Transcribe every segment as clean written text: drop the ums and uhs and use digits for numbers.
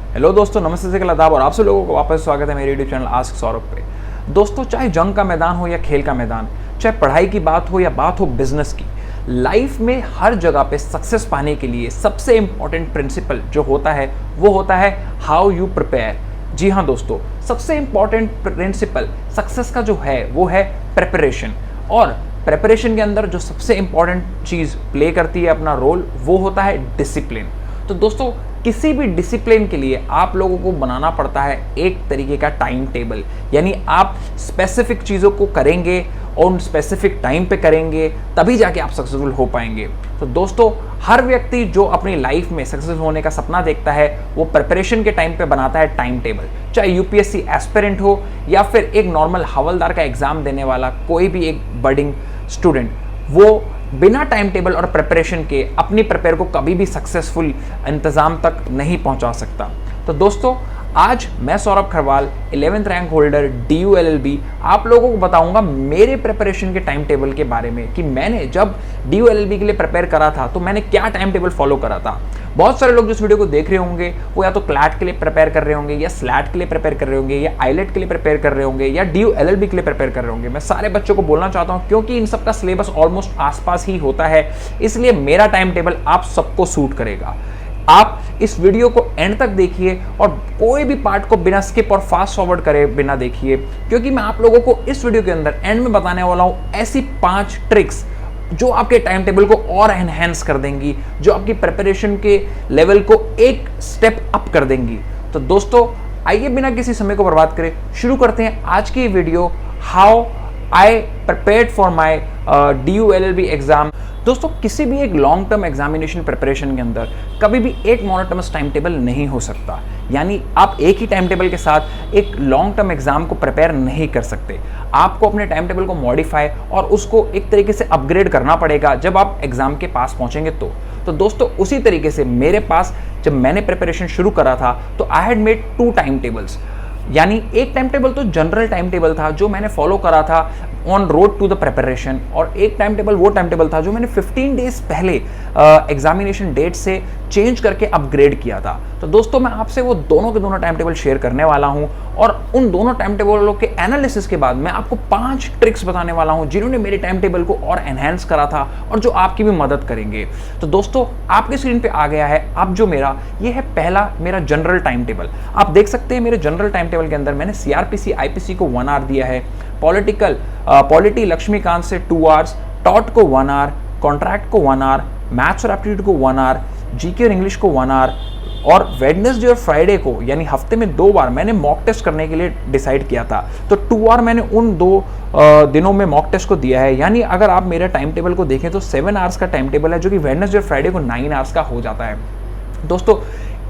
Hello दोस्तों, नमस्ते से आदाब और आप सब लोगों को वापस स्वागत है मेरे यूट्यूब चैनल आस्क सौरभ पे। दोस्तों, चाहे जंग का मैदान हो या खेल का मैदान, चाहे पढ़ाई की बात हो या बात हो बिजनेस की, लाइफ में हर जगह पे सक्सेस पाने के लिए सबसे इंपॉर्टेंट प्रिंसिपल जो होता है वो होता है हाउ यू प्रिपेयर। जी हाँ दोस्तों, सबसे इंपॉर्टेंट प्रिंसिपल सक्सेस का जो है वो है प्रिपरेशन। और प्रिपरेशन के अंदर जो सबसे इंपॉर्टेंट चीज़ प्ले करती है अपना रोल वो होता है डिसिप्लिन। तो दोस्तों, किसी भी डिसिप्लिन के लिए आप लोगों को बनाना पड़ता है एक तरीके का टाइम टेबल, यानी आप स्पेसिफिक चीज़ों को करेंगे और उन स्पेसिफिक टाइम पे करेंगे तभी जाके आप सक्सेसफुल हो पाएंगे। तो दोस्तों, हर व्यक्ति जो अपनी लाइफ में सक्सेसफुल होने का सपना देखता है वो प्रिपरेशन के टाइम पे बनाता है टाइम टेबल। चाहे यूपीएससी एस्पिरेंट हो या फिर एक नॉर्मल हवलदार का एग्जाम देने वाला कोई भी एक बडिंग स्टूडेंट, वो बिना टाइम टेबल और प्रिपरेशन के अपनी प्रिपेयर को कभी भी सक्सेसफुल इंतजाम तक नहीं पहुंचा सकता। तो दोस्तों, आज मैं Saurabh Kharwal 11th rank holder DU LLB आप लोगों को बताऊंगा मेरे प्रिपरेशन के टाइम टेबल के बारे में कि मैंने जब DU LLB के लिए प्रिपेयर करा था तो मैंने क्या टाइम टेबल फॉलो करा था। बहुत सारे लोग जो इस वीडियो को देख रहे होंगे वो या तो क्लैट के लिए प्रिपेयर कर रहे होंगे, या स्लैट के लिए प्रिपेयर कर रहे होंगे, या आईलेट के लिए प्रिपेयर कर रहे होंगे, या DU LLB के लिए प्रिपेयर कर रहे होंगे। मैं सारे बच्चों को बोलना चाहता हूं क्योंकि इन सबका सिलेबस ऑलमोस्ट आसपास ही होता है, इसलिए मेरा टाइम टेबल आप सबको सूट करेगा। आप इस वीडियो को एंड तक देखिए और कोई भी पार्ट को बिना स्किप और फास्ट फॉरवर्ड करे बिना देखिए, क्योंकि मैं आप लोगों को इस वीडियो के अंदर एंड में बताने वाला हूं ऐसी 5 ट्रिक्स जो आपके टाइम टेबल को और एनहेंस कर देंगी, जो आपकी प्रिपरेशन के लेवल को एक स्टेप अप कर देंगी। तो दोस्तों, आइए बिना किसी समय को बर्बाद करे शुरू करते हैं आज की video, how I prepared for my DU LLB exam. दोस्तों, किसी भी एक लॉन्ग टर्म एग्जामिनेशन प्रिपरेशन के अंदर कभी भी एक मोनोटोनस टाइम टेबल नहीं हो सकता, यानी आप एक ही टाइम टेबल के साथ एक लॉन्ग टर्म एग्जाम को प्रिपेयर नहीं कर सकते। आपको अपने टाइम टेबल को मॉडिफाई और उसको एक तरीके से अपग्रेड करना पड़ेगा जब आप एग्जाम के पास पहुंचेंगे तो दोस्तों, उसी तरीके से मेरे पास जब मैंने प्रिपरेशन शुरू करा था तो I had made 2 time tables. यानी एक टाइम टेबल तो जनरल टाइम टेबल था जो मैंने फॉलो करा था on road to the preparation, और एक टाइम टेबल वो टाइम टेबल था जो मैंने 15 डेज पहले एग्जामिनेशन डेट से चेंज करके अपग्रेड किया था। तो दोस्तों, मैं आपसे वो दोनों के दोनों टाइम टेबल शेयर करने वाला हूं और उन दोनों टाइम टेबलों के एनालिसिस के बाद मैं आपको 5 ट्रिक्स बताने वाला हूं जिन्होंने मेरे टाइम टेबल को और एनहेंस करा था और जो आपकी भी मदद करेंगे। तो दोस्तों, आपके स्क्रीन पे आ गया है अब जो ये है पहला मेरा जनरल टाइम टेबल। आप देख सकते हैं मेरे जनरल टाइम टेबल के अंदर मैंने CRPC IPC को 1 आवर दिया है, पॉलिटी लक्ष्मीकांत से 2 आवर्स, टॉट को 1 आवर, कॉन्ट्रैक्ट को 1 आवर, मैथ्स और एप्टीट्यूड को 1 आवर, GK और इंग्लिश को 1 आवर, और वेडनेसडे और फ्राइडे को यानी हफ्ते में 2 बार मैंने मॉक टेस्ट करने के लिए डिसाइड किया था। तो 2 आवर मैंने उन 2 दिनों में मॉक टेस्ट को दिया है। यानी अगर आप मेरे टाइम टेबल को देखें तो 7 आवर्स का टाइम टेबल है, जो कि वेडनेसडे और फ्राइडे को 9 आवर्स का हो जाता है। दोस्तों,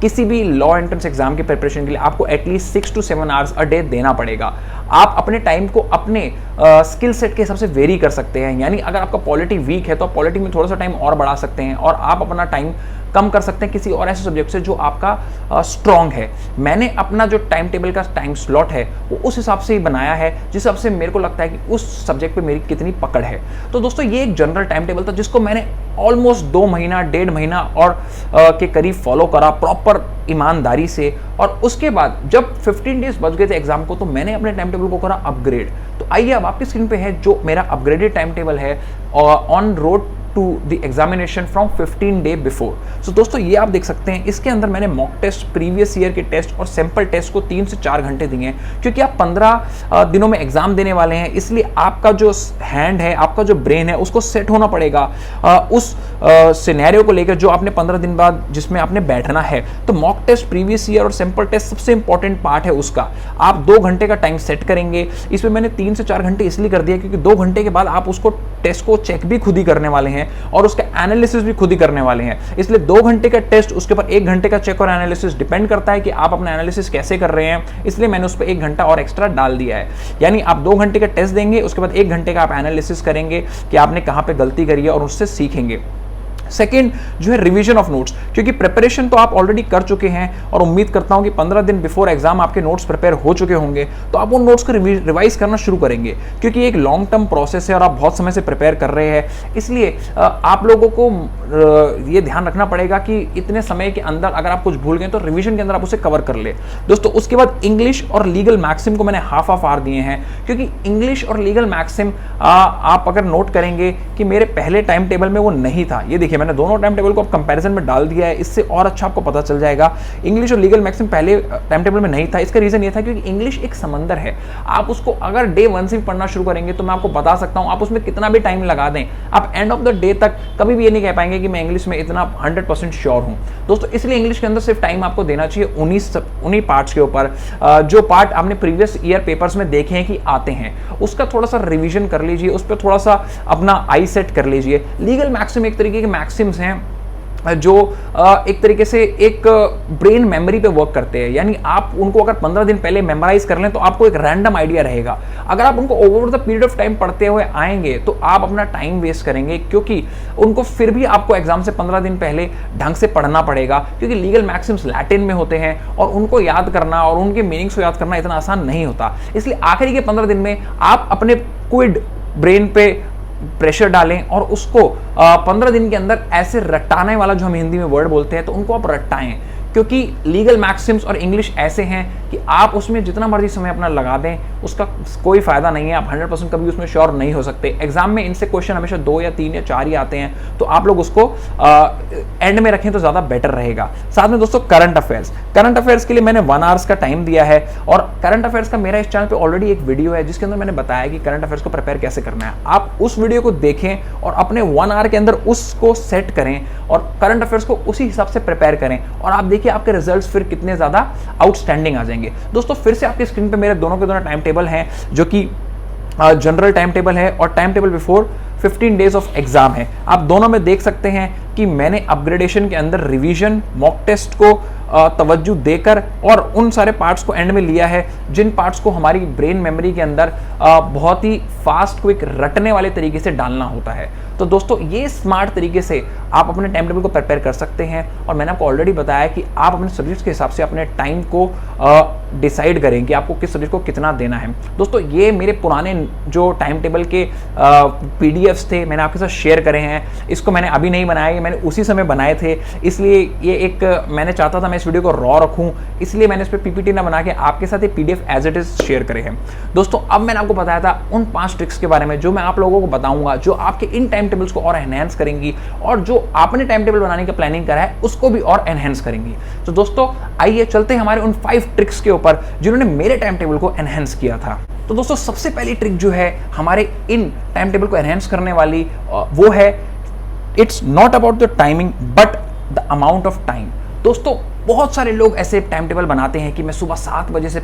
किसी भी लॉ एंट्रेंस एग्जाम के प्रिपरेशन के लिए आपको at least 6 to 7 hours a day देना पड़ेगा। आप अपने टाइम को अपने स्किल सेट के हिसाब से वेरी कर सकते हैं, यानी अगर आपका पॉलिटी वीक है तो आप पॉलिटी में थोड़ा सा टाइम और बढ़ा सकते हैं और आप अपना टाइम कम कर सकते हैं किसी और ऐसे सब्जेक्ट से जो आपका स्ट्रॉन्ग है। मैंने अपना जो टाइम टेबल का टाइम स्लॉट है वो उस हिसाब से ही बनाया है जिस हिसाब से मेरे को लगता है कि उस सब्जेक्ट पे मेरी कितनी पकड़ है। तो दोस्तों, ये एक जनरल टाइम टेबल था जिसको मैंने ऑलमोस्ट 2 महीना 1.5 महीना और के करीब फॉलो करा प्रॉपर ईमानदारी से। और उसके बाद जब 15 डेज बच गए थे एग्जाम को तो मैंने अपने टाइम टेबल को करा अपग्रेड। तो आइए अब आपकी स्क्रीन पे है जो मेरा अपग्रेडेड टाइम टेबल है on road to the examination from 15 day before. So दोस्तों, ये आप देख सकते हैं इसके अंदर मैंने मॉक टेस्ट, प्रीवियस ईयर के टेस्ट और सैंपल टेस्ट को 3 से 4 घंटे दिए हैं, क्योंकि आप 15 दिनों में एग्जाम देने वाले हैं, इसलिए आपका जो हैंड है, आपका जो ब्रेन है, उसको सेट होना पड़ेगा उस सिनेरियो को लेकर जो आपने 15 दिन बाद जिसमें आपने बैठना है। तो मॉक टेस्ट, प्रीवियस ईयर और सैंपल टेस्ट सबसे इंपॉर्टेंट पार्ट है उसका। आप 2 घंटे का टाइम सेट करेंगे। इसमें मैंने 3 से 4 घंटे इसलिए कर दिया क्योंकि 2 घंटे के बाद आप उसको टेस्ट को चेक भी खुद ही करने वाले हैं और उसका एनालिसिस भी खुद ही करने वाले हैं। इसलिए 2 घंटे का टेस्ट, उसके ऊपर 1 घंटे का चेक और एनालिसिस डिपेंड करता है कि आप अपना एनालिसिस कैसे कर रहे हैं, इसलिए मैंने उस पर 1 घंटा और एक्स्ट्रा डाल दिया है। यानी आप 2 घंटे का टेस्ट देंगे, उसके बाद 1 घंटे का आप एनालिसिस करेंगे कि आपने कहां पे गलती करी है और उससे सीखेंगे। सेकेंड जो है रिवीजन ऑफ नोट्स, क्योंकि प्रिपरेशन तो आप ऑलरेडी कर चुके हैं और उम्मीद करता हूं कि 15 दिन बिफोर एग्जाम आपके नोट्स प्रिपेयर हो चुके होंगे, तो आप उन नोट्स को रिवाइज करना शुरू करेंगे, क्योंकि एक लॉन्ग टर्म प्रोसेस है और आप बहुत समय से प्रिपेयर कर रहे हैं। इसलिए आप लोगों को ये ध्यान रखना पड़ेगा कि इतने समय के अंदर अगर आप कुछ भूल गए तो रिवीजन के अंदर आप उसे कवर कर ले। दोस्तों उसके बाद इंग्लिश और लीगल मैक्सिम को मैंने हाफ आर दिए हैं, क्योंकि इंग्लिश और लीगल मैक्सिम आप अगर नोट करेंगे कि मेरे पहले टाइम टेबल में वो नहीं था, ये देखिए मैंने दोनों टाइम टेबल को अब कंपैरिजन में डाल दिया है, इससे और अच्छा आपको पता चल जाएगा। इंग्लिश और लीगल मैक्सिम पहले टाइम टेबल में नहीं था, इसका रीजन ये था क्योंकि इंग्लिश एक समंदर है। आप उसको अगर डे 1 से पढ़ना शुरू करेंगे तो मैं आपको बता सकता हूं, आप उसमें कितना भी टाइम लगा दें, आप एंड ऑफ द डे तक कभी भी ये नहीं कह पाएंगे कि मैं इंग्लिश में इतना 100% श्योर हूं। दोस्तों इसलिए इंग्लिश के अंदर सिर्फ टाइम आपको देना चाहिए उन्हीं पार्ट्स के ऊपर जो पार्ट आपने प्रीवियस ईयर पेपर्स में देखे हैं कि आते हैं, उसका थोड़ा सा रिवीजन कर लीजिए, उस पर थोड़ा सा अपना आई सेट कर लीजिए। लीगल मैक्सिम एक तरीके के मैक्सिम्स हैं जो एक तरीके से एक ब्रेन मेमोरी पे वर्क करते हैं, यानी आप उनको अगर 15 दिन पहले मेमोराइज कर लें तो आपको एक रैंडम आइडिया रहेगा। अगर आप उनको over the period of time पढ़ते हुए आएंगे तो आप अपना टाइम वेस्ट करेंगे, क्योंकि उनको फिर भी आपको एग्जाम से 15 दिन पहले ढंग से पढ़ना पड़ेगा, क्योंकि लीगल मैक्सिम्स लैटिन में होते हैं और उनको याद करना और उनके मीनिंग्स को याद करना इतना आसान नहीं होता। इसलिए आखिरी के 15 दिन में आप अपने क्विड ब्रेन पे प्रेशर डालें और उसको 15 दिन के अंदर ऐसे रटाने वाला, जो हम हिंदी में वर्ड बोलते हैं, तो उनको आप रटाएं, क्योंकि लीगल मैक्सिम्स और इंग्लिश ऐसे हैं कि आप उसमें जितना मर्जी समय अपना लगा दें उसका कोई फायदा नहीं है, आप 100% कभी उसमें श्योर नहीं हो सकते। एग्जाम में इनसे क्वेश्चन हमेशा 2 या 3 या 4 ही आते हैं, तो आप लोग उसको एंड में रखें तो ज़्यादा बेटर रहेगा। साथ में दोस्तों करंट अफेयर्स के लिए मैंने 1 आवर्स का टाइम दिया है, और करंट अफेयर्स का मेरा इस चैनल पर ऑलरेडी एक वीडियो है जिसके अंदर मैंने बताया कि करंट अफेयर्स को प्रिपेयर कैसे करना है। आप उस वीडियो को देखें और अपने 1 आवर के अंदर उसको सेट करें और करंट अफेयर्स को उसी हिसाब से प्रिपेयर करें, और आप देखिए आपके रिजल्ट्स फिर कितने ज्यादा आउटस्टैंडिंग आ जाएंगे। दोस्तों फिर से आपकी स्क्रीन पे मेरे दोनों के दोनों टाइम टेबल हैं, जो कि जनरल टाइम टेबल है और time table before 15 days of exam है। आप दोनों में देख सकते हैं कि मैंने अपग्रेडेशन के अंदर रिवीजन, मॉक टेस्ट को तवज्जो देकर और उन सारे पार्ट्स को एंड में लिया है जिन पार्ट्स को हमारी ब्रेन मेमोरी के अंदर बहुत ही फास्ट क्विक रटने वाले तरीके से डालना होता है। तो दोस्तों ये स्मार्ट तरीके से आप अपने टाइम टेबल को प्रिपेयर कर सकते हैं, और मैंने आपको ऑलरेडी बताया कि आप अपने सब्जेक्ट्स के हिसाब से अपने टाइम को डिसाइड करें कि आपको किस सब्जेक्ट को कितना देना है। दोस्तों ये मेरे पुराने जो टाइम टेबल के PDFs थे मैंने आपके साथ शेयर करे हैं, इसको मैंने अभी नहीं बनाया, मैंने उसी समय बनाए थे, इसलिए ये एक मैंने चाहता था मैं इस वीडियो को रॉ रखूं, इसलिए मैंने इस पर PPT ना बना के आपके साथ ये PDF as it is share करे हैं। दोस्तों अब मैंने आपको बताया था उन 5 ट्रिक्स के बारे में जो मैं आप लोगों को बताऊंगा, जो आपके इन टाइम टेबल्स को और एनहेंस करेंगी और जो आपने टाइम टेबल बनाने का प्लानिंग करा है उसको भी और एनहेंस करेंगी। तो दोस्तों आइए चलते हैं हमारे उन 5 ट्रिक्स के ऊपर जिन्होंने मेरे टाइम टेबल को एनहेंस किया था। तो दोस्तों सबसे पहली ट्रिक जो है हमारे इन टाइम टेबल को एनहेंस करने वाली वो है, it's not about the timing but the amount of time. दोस्तों बहुत सारे लोग ऐसे टाइम टेबल बनाते हैं कि मैं सुबह 7 बजे से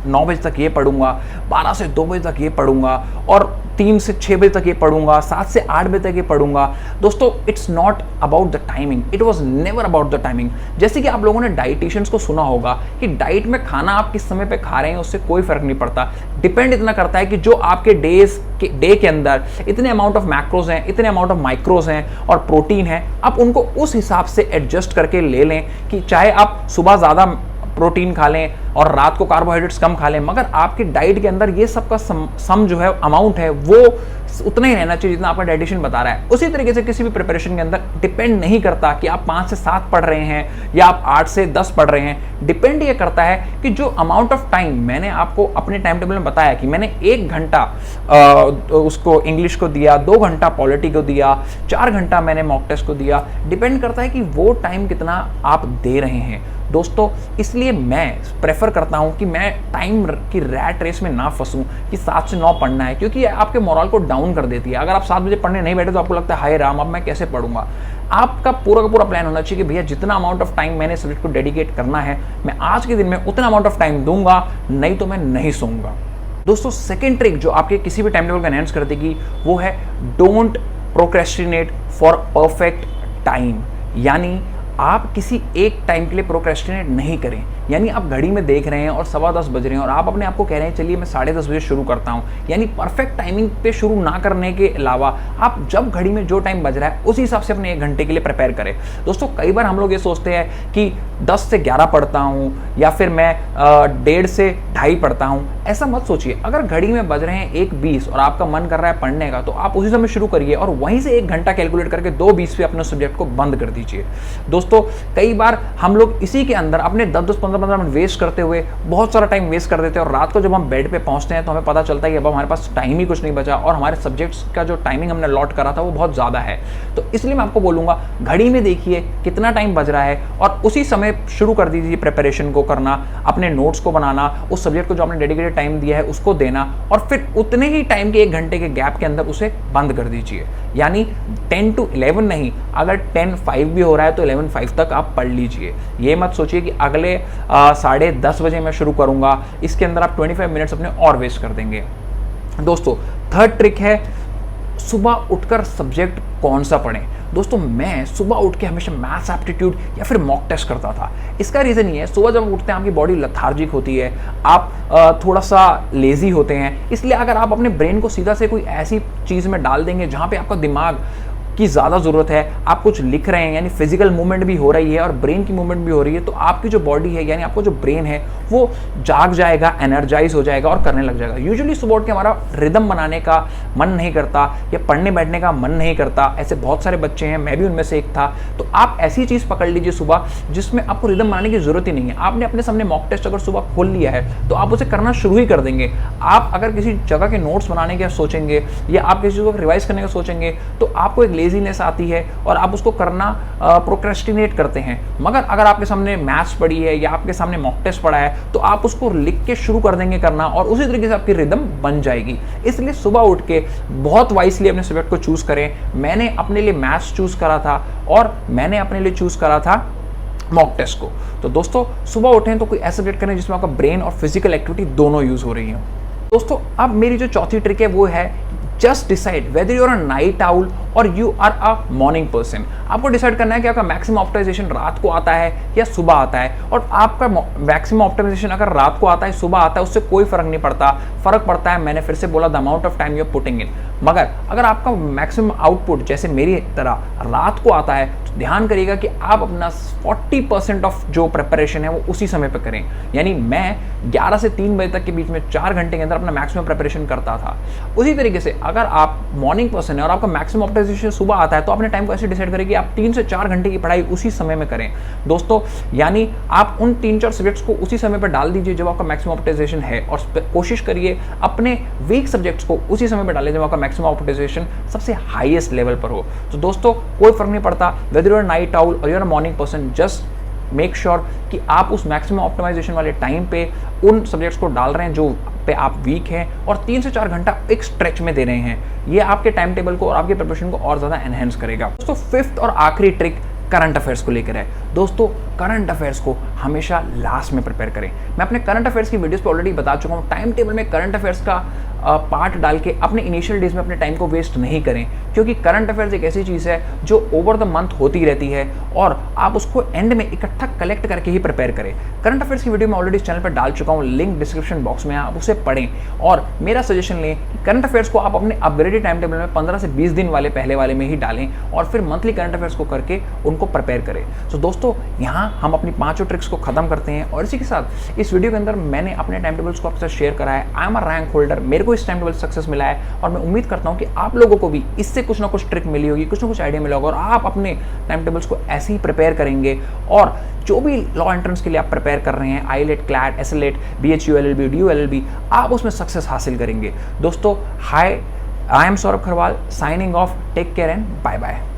9 बजे तक ये पढ़ूंगा, 12 से 2 बजे तक ये पढ़ूंगा और 3 से 6 बजे तक ये पढ़ूंगा, 7 से 8 बजे तक ये पढ़ूंगा। दोस्तों it's not about the timing, it was never about the timing. जैसे कि आप लोगों ने डाइटिशियंस को सुना होगा कि डाइट में खाना आप किस समय पे खा रहे हैं उससे कोई फर्क नहीं पड़ता, डिपेंड इतना करता है कि जो आपके डे के अंदर इतने अमाउंट ऑफ मैक्रोज हैं, इतने अमाउंट ऑफ माइक्रोज हैं और प्रोटीन है, आप उनको उस हिसाब से एडजस्ट करके ले लें कि चाहे आप सुबह ज़्यादा प्रोटीन खा लें और रात को कार्बोहाइड्रेट्स कम खा लें, मगर आपके डाइट के अंदर ये सब का सम जो है अमाउंट है वो उतना ही रहना चाहिए जितना आपका डाइटिशियन बता रहा है। उसी तरीके से किसी भी प्रिपरेशन के अंदर डिपेंड नहीं करता कि आप 5 से 7 पढ़ रहे हैं या आप 8 से 10 पढ़ रहे हैं, डिपेंड ये करता है कि जो अमाउंट ऑफ टाइम मैंने आपको अपने टाइम टेबल में बताया कि मैंने 1 घंटा उसको इंग्लिश को दिया, 2 घंटा पॉलिटी को दिया, 4 घंटा मैंने मॉक टेस्ट को दिया, डिपेंड करता है कि वो टाइम कितना आप दे रहे हैं। दोस्तों इसलिए मैं प्रेफर करता हूं कि मैं टाइम की रैट रेस में ना फंसूं कि 7 से 9 पढ़ना है, क्योंकि आपके मोरल को डाउन कर देती है। अगर आप 7 बजे पढ़ने नहीं बैठे तो आपको लगता है हाय राम अब मैं कैसे पढ़ूंगा। आपका पूरा का पूरा प्लान होना चाहिए कि भैया जितना अमाउंट ऑफ टाइम मैंने सब्जेक्ट को डेडिकेट करना है मैं आज के दिन में उतना अमाउंट ऑफ टाइम दूंगा, नहीं तो मैं नहीं सोऊंगा। दोस्तों सेकेंड ट्रिक जो आपके किसी भी टाइम टेबल को एनहांस कर देगी वो है don't procrastinate for perfect time. यानी आप किसी एक टाइम के लिए प्रोक्रेस्टिनेट नहीं करें। यानी आप घड़ी में देख रहे हैं और 10:15 बज रहे हैं और आप अपने आप को कह रहे हैं चलिए मैं 10:30 बजे शुरू करता हूं। यानी परफेक्ट टाइमिंग पे शुरू ना करने के अलावा आप जब घड़ी में जो टाइम बज रहा है उसी हिसाब से अपने 1 घंटे के लिए प्रिपेयर करें। दोस्तों कई बार हम लोग ये सोचते हैं कि 10 से 11 पढ़ता हूं या फिर मैं 1:30 से 2:30 पढ़ता हूं। ऐसा मत सोचिए। अगर घड़ी में बज रहे हैं 1:20 और आपका मन कर रहा है पढ़ने का, तो आप उसी समय शुरू करिए और वहीं से 1 घंटा कैलकुलेट करके 2:20 पे अपने सब्जेक्ट को बंद कर दीजिए। दोस्तों कई बार हम लोग इसी के अंदर अपने 10-10, 15-15 मिनट वेस्ट करते हुए बहुत सारा टाइम वेस्ट कर देते हैं और रात को जब हम बेड पे पहुंचते हैं तो हमें पता चलता है कि अब हमारे पास टाइम ही कुछ नहीं बचा और हमारे सब्जेक्ट्स का जो टाइमिंग हमने लॉट करा था वो बहुत ज़्यादा है। तो इसलिए मैं आपको बोलूँगा घड़ी में देखिए कितना टाइम बज रहा है और उसी समय शुरू कर दीजिए प्रिपरेशन को करना, अपने नोट्स को बनाना, उस सब्जेक्ट को जो आपने डेडिकेटेड टाइम दिया है उसको देना और फिर उतने ही टाइम के 1 घंटे के गैप के अंदर उसे बंद कर दीजिए। यानी 10 to 11 नहीं, अगर 10:05 भी हो रहा है तो 11:05 तक आप पढ़ लीजिए। ये मत सोचिए कि अगले 10:30 बजे मैं शुरू करूंगा, इसके अंदर आप 25 मिनट्स अपने और वेस्ट कर देंगे। दोस्तों थर्ड ट्रिक है सुबह उठकर सब्जेक्ट कौन सा पढ़ें। दोस्तों मैं सुबह उठ के हमेशा मैथ्स एप्टीट्यूड या फिर मॉक टेस्ट करता था। इसका रीज़न ये है सुबह जब उठते हैं आपकी बॉडी लथार्जिक होती है, आप थोड़ा सा लेज़ी होते हैं। इसलिए अगर आप अपने ब्रेन को सीधा से कोई ऐसी चीज़ में डाल देंगे जहाँ पे आपका दिमाग की ज़्यादा ज़रूरत है, आप कुछ लिख रहे हैं यानी फिजिकल मूवमेंट भी हो रही है और ब्रेन की मूवमेंट भी हो रही है, तो आपकी जो बॉडी है यानी आपको जो ब्रेन है वो जाग जाएगा, एनर्जाइज हो जाएगा और करने लग जाएगा। यूजुअली सुबह उठ के हमारा रिदम बनाने का मन नहीं करता या पढ़ने बैठने का मन नहीं करता। ऐसे बहुत सारे बच्चे हैं, मैं भी उनमें से एक था। तो आप ऐसी चीज़ पकड़ लीजिए सुबह जिसमें आपको रिदम बनाने की ज़रूरत ही नहीं है। आपने अपने सामने मॉक टेस्ट अगर सुबह खोल लिया है तो आप उसे करना शुरू ही कर देंगे। आप अगर किसी जगह के नोट्स बनाने का सोचेंगे या आप किसी चीज़ को रिवाइज करने का सोचेंगे तो आपको एक लेजीनेस आती है और आप उसको करना प्रोक्रेस्टिनेट करते हैं। मगर अगर आपके सामने मैथ्स पड़ी है या आपके सामने मॉक टेस्ट पड़ा है तो आप उसको लिख के शुरू कर देंगे करना और उसी तरीके से आपकी रिदम बन जाएगी। इसलिए सुबह उठ के बहुत वाइसली अपने सब्जेक्ट को चूज करें। मैंने अपने लिए मैथ्स चूज करा था और मैंने अपने लिए चूज करा था मॉक टेस्ट को। तो दोस्तों सुबह उठें तो कोई ऐसा सब्जेक्ट करें जिसमें आपका ब्रेन और फिजिकल एक्टिविटी दोनों यूज हो रही हो। दोस्तों अब मेरी जो चौथी ट्रिक है वो है just decide whether you are a night owl और you are a morning person. आपको डिसाइड करना है कि आपका मैक्सिमम ऑप्टिमाइजेशन रात को आता है या सुबह आता है। और आपका मैक्सिमम ऑप्टिमाइजेशन अगर रात को आता है सुबह आता है उससे कोई फर्क नहीं पड़ता। फर्क पड़ता है, मैंने फिर से बोला, the amount of time you are putting in. मगर अगर आपका मैक्सिमम आउटपुट जैसे मेरी तरह रात को आता है तो ध्यान करिएगा कि आप अपना 40% ऑफ जो प्रिपरेशन है वो उसी समय पर करें। यानी मैं 11 से 3 बजे तक के बीच में 4 घंटे के अंदर अपना मैक्सिमम प्रिपरेशन करता था। उसी तरीके से अगर आप मॉर्निंग पर्सन है और आपका मैक्सिमम ऑप्टिमाइजेशन सुबह आता है तो अपने टाइम को ऐसे डिसाइड करें कि आप 3 से 4 घंटे की पढ़ाई उसी समय में करें। दोस्तों यानी आप उन 3-4 सब्जेक्ट्स को उसी समय पर डाल दीजिए जब आपका मैक्सिमम ऑप्टिमाइजेशन है और कोशिश करिए अपने वीक सब्जेक्ट्स को उसी समय पर डालें जब आपका मैक्सिमम ऑप्टिमाइजेशन सबसे हाईएस्ट लेवल पर हो। तो दोस्तों कोई फर्क नहीं पड़ता whether you are night owl और you are morning person, just make sure कि आप उस मैक्सिमम ऑप्टिमाइजेशन वाले टाइम पे उन सब्जेक्ट्स को डाल रहे हैं जो पे आप वीक हैं और 3 से 4 घंटा एक स्ट्रेच में दे रहे हैं। ये आपके टाइम टेबल को और आपके प्रिपरेशन को और ज़्यादा एनहेंस करेगा। दोस्तों फिफ्थ और आखिरी ट्रिक करंट अफेयर्स को लेकर है। दोस्तों करंट अफेयर्स को हमेशा लास्ट में प्रिपेयर करें। मैं अपने करंट अफेयर्स की वीडियोस पे ऑलरेडी बता चुका हूँ। टाइम टेबल में करंट अफेयर्स का पार्ट डाल के अपने इनिशियल डेज में अपने टाइम को वेस्ट नहीं करें, क्योंकि करंट अफेयर्स एक ऐसी चीज़ है जो ओवर द मंथ होती रहती है और आप उसको एंड में इकट्ठा कलेक्ट करके ही प्रिपेयर करें। करंट अफेयर्स की वीडियो मैं ऑलरेडी इस चैनल पर डाल चुका हूँ, लिंक डिस्क्रिप्शन बॉक्स में, आप उसे पढ़ें और मेरा सजेशन लें कि करंट अफेयर्स को आप अपने अपग्रेडेड टाइम टेबल में 15 से 20 दिन वाले पहले वाले में ही डालें और फिर मंथली करंट अफेयर्स को करके उनको प्रिपेयर करें। तो दोस्तों यहाँ हम अपनी 5 ट्रिक्स को खत्म करते हैं और इसी के साथ इस वीडियो के अंदर मैंने अपने टाइम टेबल्स को आपके साथ शेयर करा है। I am a rank holder, मेरे को इस टाइम टेबल सक्सेस मिला है और मैं उम्मीद करता हूं कि आप लोगों को भी इससे कुछ ना कुछ ट्रिक मिली होगी, कुछ ना कुछ आइडिया मिला होगा और आप अपने टाइम टेबल्स को ऐसे ही प्रिपेयर करेंगे और जो भी लॉ एंट्रेंस के लिए आप प्रिपेयर कर रहे हैं, IELTS, CLAT, SLAT, BHU LLB, DU LLB, आप उसमें सक्सेस हासिल करेंगे। दोस्तों hi, I am Saurabh Kharwal, signing off, take care and bye bye.